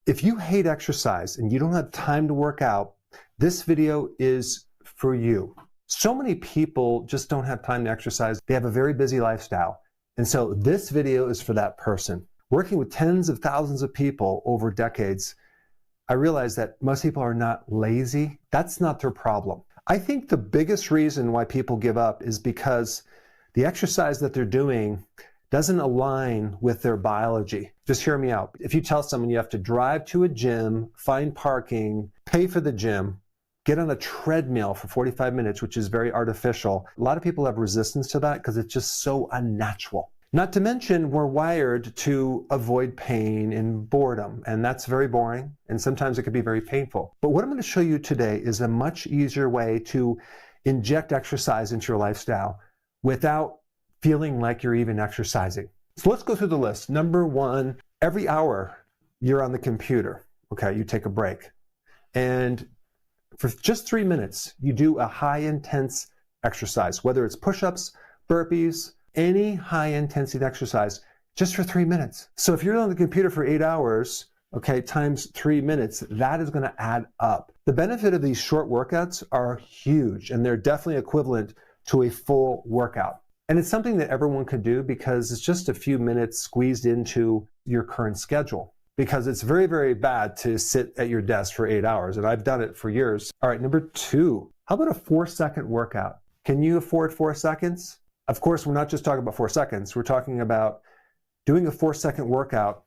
If you hate exercise and you don't have time to work out, this video is for you. So many people just don't have time to exercise. They have a very busy lifestyle. And so this video is for that person. Working with tens of thousands of people over decades, I realize that most people are not lazy. That's not their problem. I think the biggest reason why people give up is because the exercise that they're doing doesn't align with their biology. Just hear me out. If you tell someone you have to drive to a gym, find parking, pay for the gym, get on a treadmill for 45 minutes, which is very artificial, a lot of people have resistance to that because it's just so unnatural. Not to mention, we're wired to avoid pain and boredom, and that's very boring, and sometimes it can be very painful. But what I'm going to show you today is a much easier way to inject exercise into your lifestyle without feeling like you're even exercising. So let's go through the list. Number one, every hour you're on the computer, okay, you take a break. And for just 3 minutes, you do a high intense exercise, whether it's push-ups, burpees, any high intensity exercise, just for 3 minutes. So if you're on the computer for 8 hours, okay, times 3 minutes, that is going to add up. The benefit of these short workouts are huge, and they're definitely equivalent to a full workout. And it's something that everyone could do because it's just a few minutes squeezed into your current schedule. Because it's very, very bad to sit at your desk for 8 hours, and I've done it for years. All right, number two, how about a 4-second workout? Can you afford 4 seconds? Of course, we're not just talking about 4 seconds. We're talking about doing a 4-second workout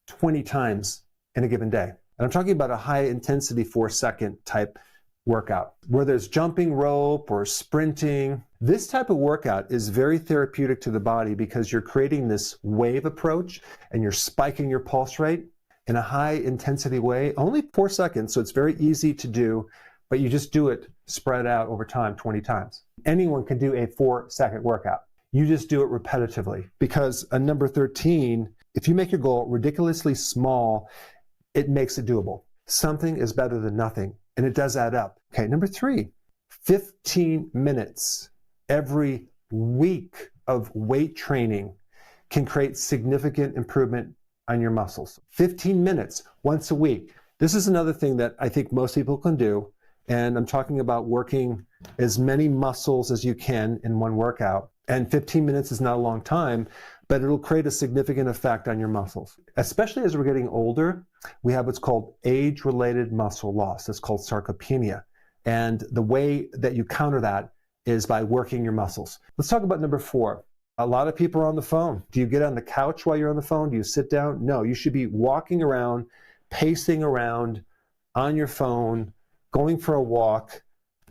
20 times in a given day. And I'm talking about a high intensity 4-second type workout, where there's jumping rope or sprinting. This type of workout is very therapeutic to the body because you're creating this wave approach and you're spiking your pulse rate in a high intensity way, only 4 seconds, so it's very easy to do, but you just do it spread out over time 20 times. Anyone can do a 4-second workout. You just do it repetitively because number 13, if you make your goal ridiculously small, it makes it doable. Something is better than nothing. And it does add up. Okay, number 3, 15 minutes every week of weight training can create significant improvement on your muscles. 15 minutes once a week. This is another thing that I think most people can do. And I'm talking about working as many muscles as you can in one workout. And 15 minutes is not a long time, but it'll create a significant effect on your muscles. Especially as we're getting older, we have what's called age-related muscle loss. It's called sarcopenia. And the way that you counter that is by working your muscles. Let's talk about number 4. A lot of people are on the phone. Do you get on the couch while you're on the phone? Do you sit down? No, you should be walking around, pacing around on your phone, going for a walk.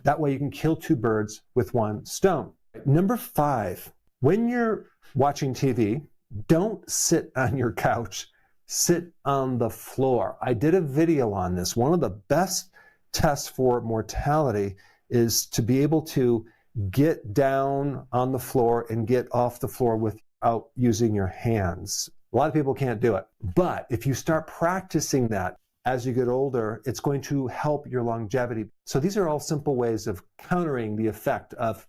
That way you can kill 2 birds with 1 stone. Number 5, when you're watching TV, don't sit on your couch, sit on the floor. I did a video on this. One of the best tests for mortality is to be able to get down on the floor and get off the floor without using your hands. A lot of people can't do it. But if you start practicing that as you get older, it's going to help your longevity. So these are all simple ways of countering the effect of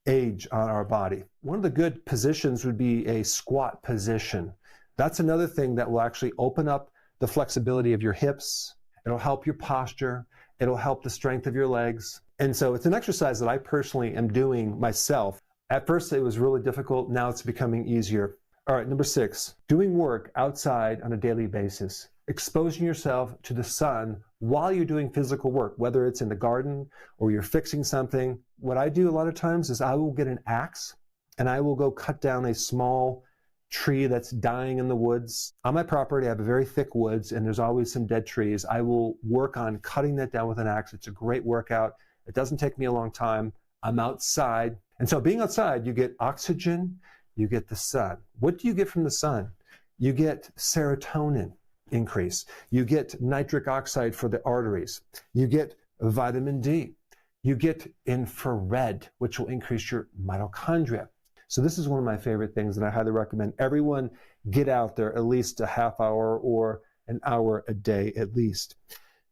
age on our body. One of the good positions would be a squat position. That's another thing that will actually open up the flexibility of your hips. It'll help your posture. It'll help the strength of your legs. And so it's an exercise that I personally am doing myself. At first it was really difficult. Now it's becoming easier. All right, number 6, doing work outside on a daily basis. Exposing yourself to the sun while you're doing physical work, whether it's in the garden or you're fixing something. What I do a lot of times is I will get an axe and I will go cut down a small tree that's dying in the woods. On my property, I have a very thick woods and there's always some dead trees. I will work on cutting that down with an axe. It's a great workout. It doesn't take me a long time. I'm outside. And so being outside, you get oxygen, you get the sun. What do you get from the sun? You get serotonin increase. You get nitric oxide for the arteries. You get vitamin D. You get infrared, which will increase your mitochondria. So this is one of my favorite things that I highly recommend everyone get out there at least a half hour or an hour a day at least.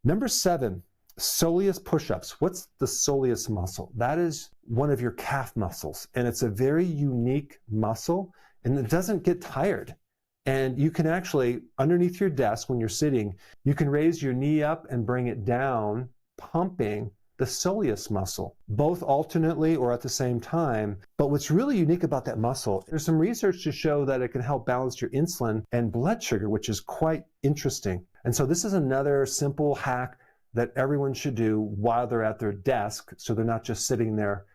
Number 7, soleus push-ups. What's the soleus muscle? That is one of your calf muscles, and it's a very unique muscle, and it doesn't get tired. And you can actually, underneath your desk when you're sitting, you can raise your knee up and bring it down, pumping the soleus muscle, both alternately or at the same time. But what's really unique about that muscle, there's some research to show that it can help balance your insulin and blood sugar, which is quite interesting. And so this is another simple hack that everyone should do while they're at their desk, so they're not just sitting there,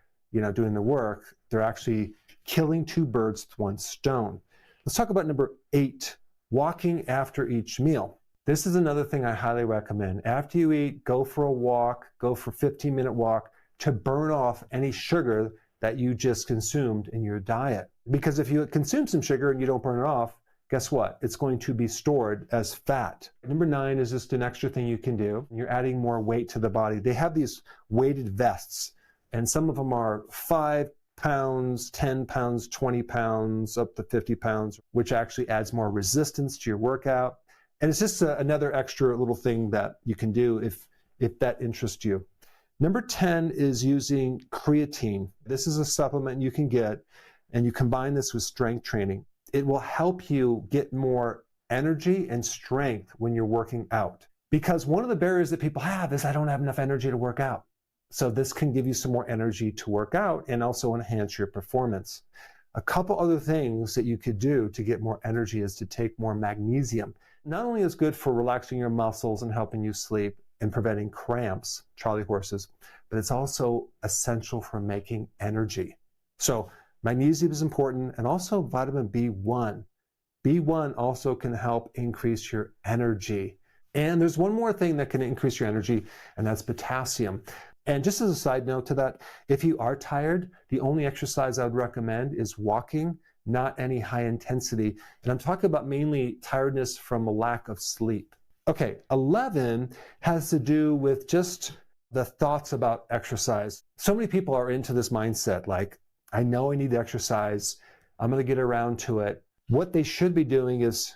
doing the work. They're actually killing two birds with one stone. Let's talk about number 8, walking after each meal. This is another thing I highly recommend. After you eat, go for a walk, go for a 15-minute walk to burn off any sugar that you just consumed in your diet. Because if you consume some sugar and you don't burn it off, guess what? It's going to be stored as fat. Number 9 is just an extra thing you can do. You're adding more weight to the body. They have these weighted vests, and some of them are 5 pounds, 10 pounds, 20 pounds, up to 50 pounds, which actually adds more resistance to your workout. And it's just another extra little thing that you can do if that interests you. Number 10 is using creatine. This is a supplement you can get, and you combine this with strength training. It will help you get more energy and strength when you're working out. Because one of the barriers that people have is I don't have enough energy to work out. So this can give you some more energy to work out and also enhance your performance. A couple other things that you could do to get more energy is to take more magnesium. Not only is it good for relaxing your muscles and helping you sleep and preventing cramps, Charlie horses, but it's also essential for making energy. So magnesium is important, and also vitamin B1. B1 also can help increase your energy. And there's one more thing that can increase your energy, and that's potassium. And just as a side note to that, if you are tired, the only exercise I would recommend is walking, not any high intensity. And I'm talking about mainly tiredness from a lack of sleep. Okay, 11 has to do with just the thoughts about exercise. So many people are into this mindset, like, I know I need to exercise, I'm going to get around to it. What they should be doing is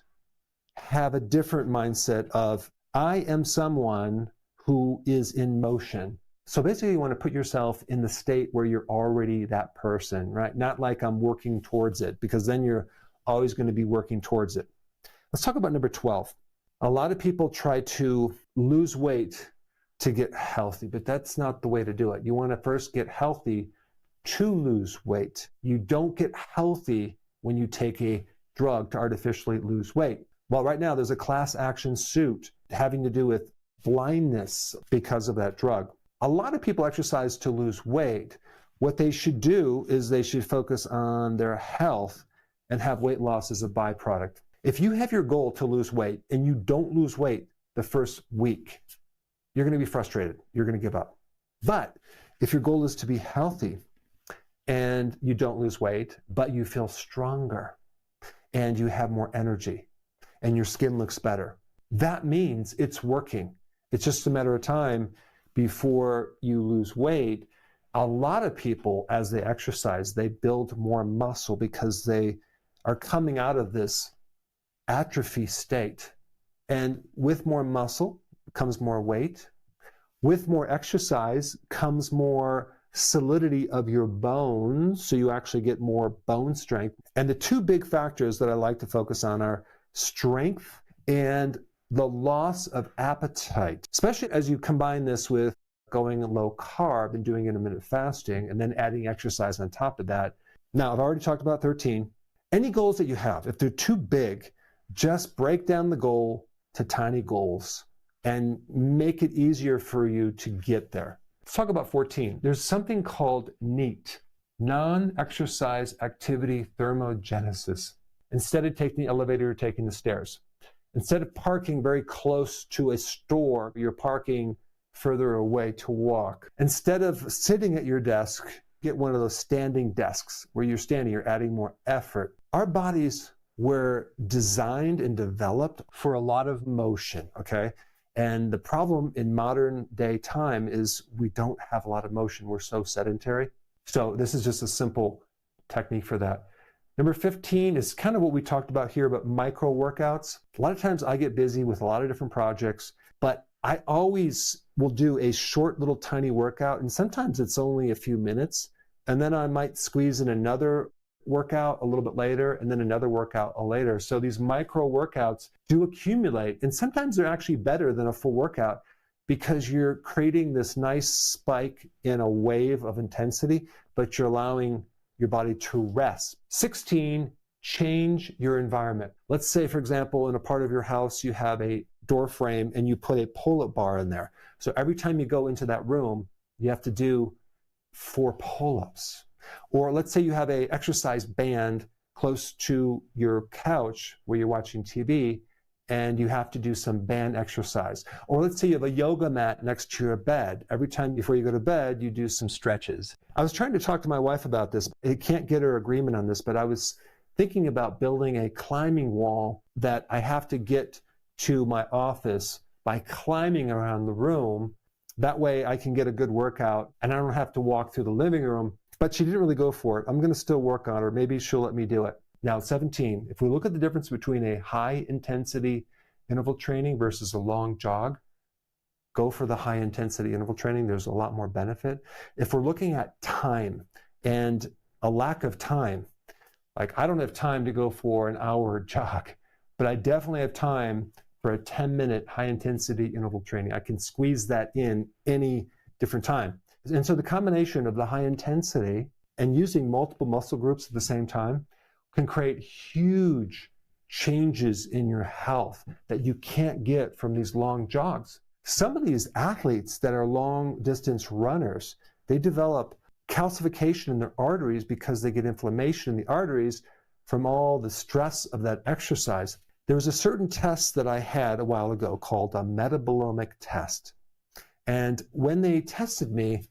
have a different mindset of, I am someone who is in motion. So basically, you want to put yourself in the state where you're already that person, right? Not like I'm working towards it, because then you're always going to be working towards it. Let's talk about number 12. A lot of people try to lose weight to get healthy, but that's not the way to do it. You want to first get healthy to lose weight. You don't get healthy when you take a drug to artificially lose weight. Well, right now, there's a class action suit having to do with blindness because of that drug. A lot of people exercise to lose weight. What they should do is they should focus on their health and have weight loss as a byproduct. If you have your goal to lose weight and you don't lose weight the first week, you're going to be frustrated. You're going to give up. But if your goal is to be healthy and you don't lose weight, but you feel stronger and you have more energy and your skin looks better, that means it's working. It's just a matter of time before you lose weight. A lot of people, as they exercise, they build more muscle because they are coming out of this atrophy state. And with more muscle comes more weight. With more exercise comes more solidity of your bones, so you actually get more bone strength. And the two big factors that I like to focus on are strength and the loss of appetite, especially as you combine this with going low carb and doing intermittent fasting and then adding exercise on top of that. Now, I've already talked about 13. Any goals that you have, if they're too big, just break down the goal to tiny goals and make it easier for you to get there. Let's talk about 14. There's something called NEAT, non-exercise activity thermogenesis. Instead of taking the elevator, you're taking the stairs. Instead of parking very close to a store, you're parking further away to walk. Instead of sitting at your desk, get one of those standing desks where you're standing, you're adding more effort. Our bodies were designed and developed for a lot of motion, okay? And the problem in modern day time is we don't have a lot of motion. We're so sedentary. So this is just a simple technique for that. Number 15 is kind of what we talked about here, but micro workouts. A lot of times I get busy with a lot of different projects, but I always will do a short little tiny workout, and sometimes it's only a few minutes, and then I might squeeze in another workout a little bit later, and then another workout later. So these micro workouts do accumulate, and sometimes they're actually better than a full workout because you're creating this nice spike in a wave of intensity, but you're allowing your body to rest. 16, change your environment. Let's say, for example, in a part of your house, you have a door frame and you put a pull-up bar in there. So every time you go into that room, you have to do 4 pull-ups. Or let's say you have an exercise band close to your couch where you're watching TV, and you have to do some band exercise. Or let's say you have a yoga mat next to your bed. Every time before you go to bed, you do some stretches. I was trying to talk to my wife about this. I can't get her agreement on this, but I was thinking about building a climbing wall that I have to get to my office by climbing around the room. That way I can get a good workout and I don't have to walk through the living room. But she didn't really go for it. I'm going to still work on her. Maybe she'll let me do it. Now, 17, if we look at the difference between a high intensity interval training versus a long jog, go for the high intensity interval training. There's a lot more benefit. If we're looking at time and a lack of time, like I don't have time to go for an hour jog, but I definitely have time for a 10-minute high intensity interval training. I can squeeze that in any different time. And so the combination of the high intensity and using multiple muscle groups at the same time can create huge changes in your health that you can't get from these long jogs. Some of these athletes that are long distance runners, they develop calcification in their arteries because they get inflammation in the arteries from all the stress of that exercise. There was a certain test that I had a while ago called a metabolomic test. And when they tested me,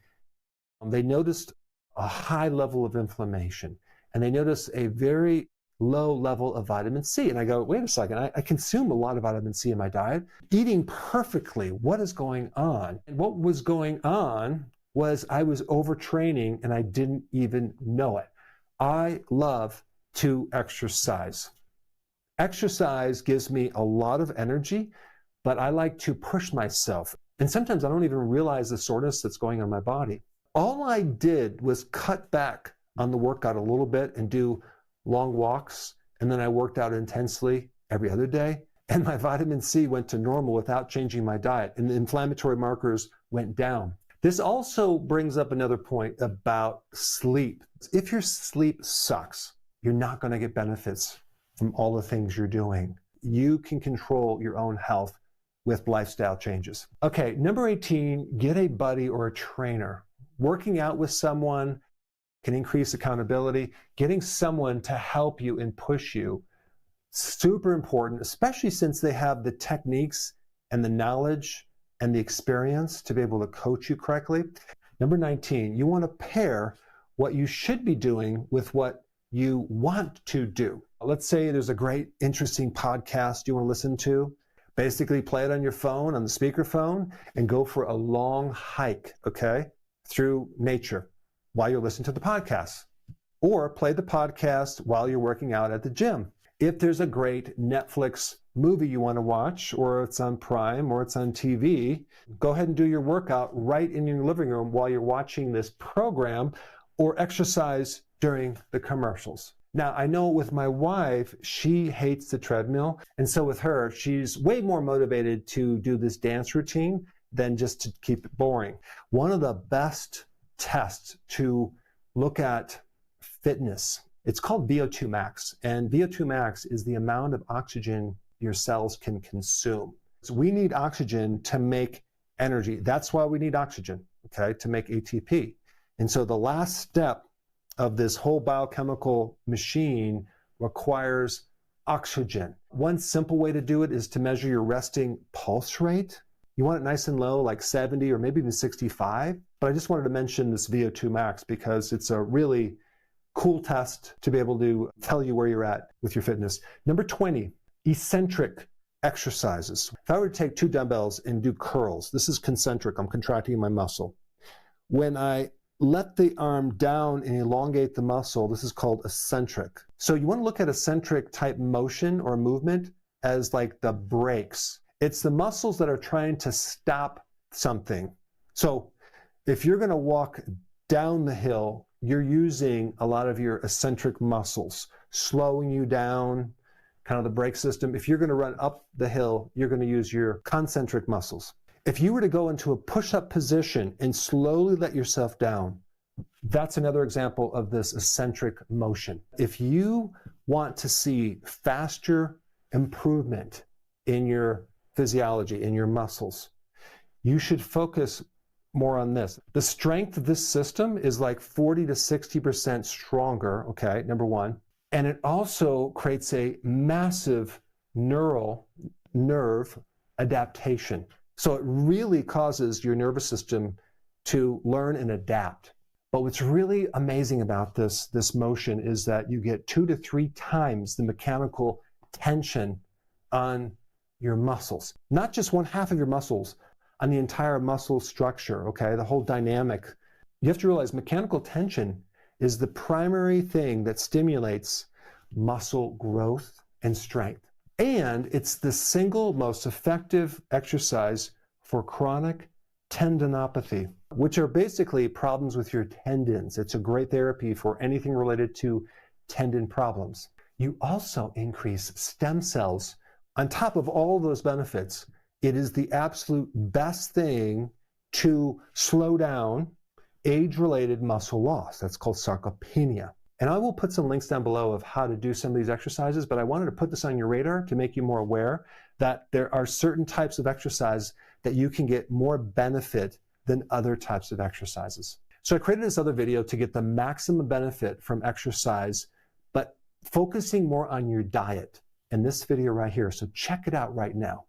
they noticed a high level of inflammation. And they noticed a very low level of vitamin C. And I go, wait a second, I consume a lot of vitamin C in my diet. Eating perfectly, what is going on? And what was going on was I was overtraining and I didn't even know it. I love to exercise. Exercise gives me a lot of energy, but I like to push myself. And sometimes I don't even realize the soreness that's going on in my body. All I did was cut back on the workout a little bit and do long walks. And then I worked out intensely every other day. And my vitamin C went to normal without changing my diet. And the inflammatory markers went down. This also brings up another point about sleep. If your sleep sucks, you're not going to get benefits from all the things you're doing. You can control your own health with lifestyle changes. Okay, number 18, get a buddy or a trainer. Working out with someone can increase accountability. Getting someone to help you and push you, super important, especially since they have the techniques and the knowledge and the experience to be able to coach you correctly. Number 19, you want to pair what you should be doing with what you want to do. Let's say there's a great, interesting podcast you want to listen to. Basically, play it on your phone, on the speakerphone, and go for a long hike, okay, through nature while you're listening to the podcast. Or play the podcast while you're working out at the gym. If there's a great Netflix movie you want to watch, or it's on Prime, or it's on TV, go ahead and do your workout right in your living room while you're watching this program, or exercise during the commercials. Now, I know with my wife, she hates the treadmill. And so with her, she's way more motivated to do this dance routine than just to keep it boring. One of the best tests to look at fitness, it's called VO2 max. And VO2 max is the amount of oxygen your cells can consume. So we need oxygen to make energy. That's why we need oxygen, okay, to make ATP. And so the last step of this whole biochemical machine requires oxygen. One simple way to do it is to measure your resting pulse rate. You want it nice and low, like 70 or maybe even 65. But I just wanted to mention this VO2 max because it's a really cool test to be able to tell you where you're at with your fitness. Number 20, eccentric exercises. If I were to take 2 dumbbells and do curls, this is concentric, I'm contracting my muscle. When I let the arm down and elongate the muscle, this is called eccentric. So you want to look at eccentric type motion or movement as like the brakes. It's the muscles that are trying to stop something. So if you're going to walk down the hill you're using a lot of your eccentric muscles, slowing you down, kind of the brake system. If you're going to run up the hill, you're going to use your concentric muscles. If you were to go into a push-up position and slowly let yourself down, that's another example of this eccentric motion. If you want to see faster improvement in your physiology, in your muscles, you should focus more on this. The strength of this system is like 40 to 60% stronger, okay, number one. And it also creates a massive nerve adaptation. So it really causes your nervous system to learn and adapt. But what's really amazing about this motion is that you get 2 to 3 times the mechanical tension on your muscles. Not just one half of your muscles, on the entire muscle structure, okay? The whole dynamic. You have to realize mechanical tension is the primary thing that stimulates muscle growth and strength. And it's the single most effective exercise for chronic tendinopathy, which are basically problems with your tendons. It's a great therapy for anything related to tendon problems. You also increase stem cells. On top of all those benefits, it is the absolute best thing to slow down age-related muscle loss. That's called sarcopenia. And I will put some links down below of how to do some of these exercises, but I wanted to put this on your radar to make you more aware that there are certain types of exercise that you can get more benefit than other types of exercises. So I created this other video to get the maximum benefit from exercise, but focusing more on your diet in this video right here. So check it out right now.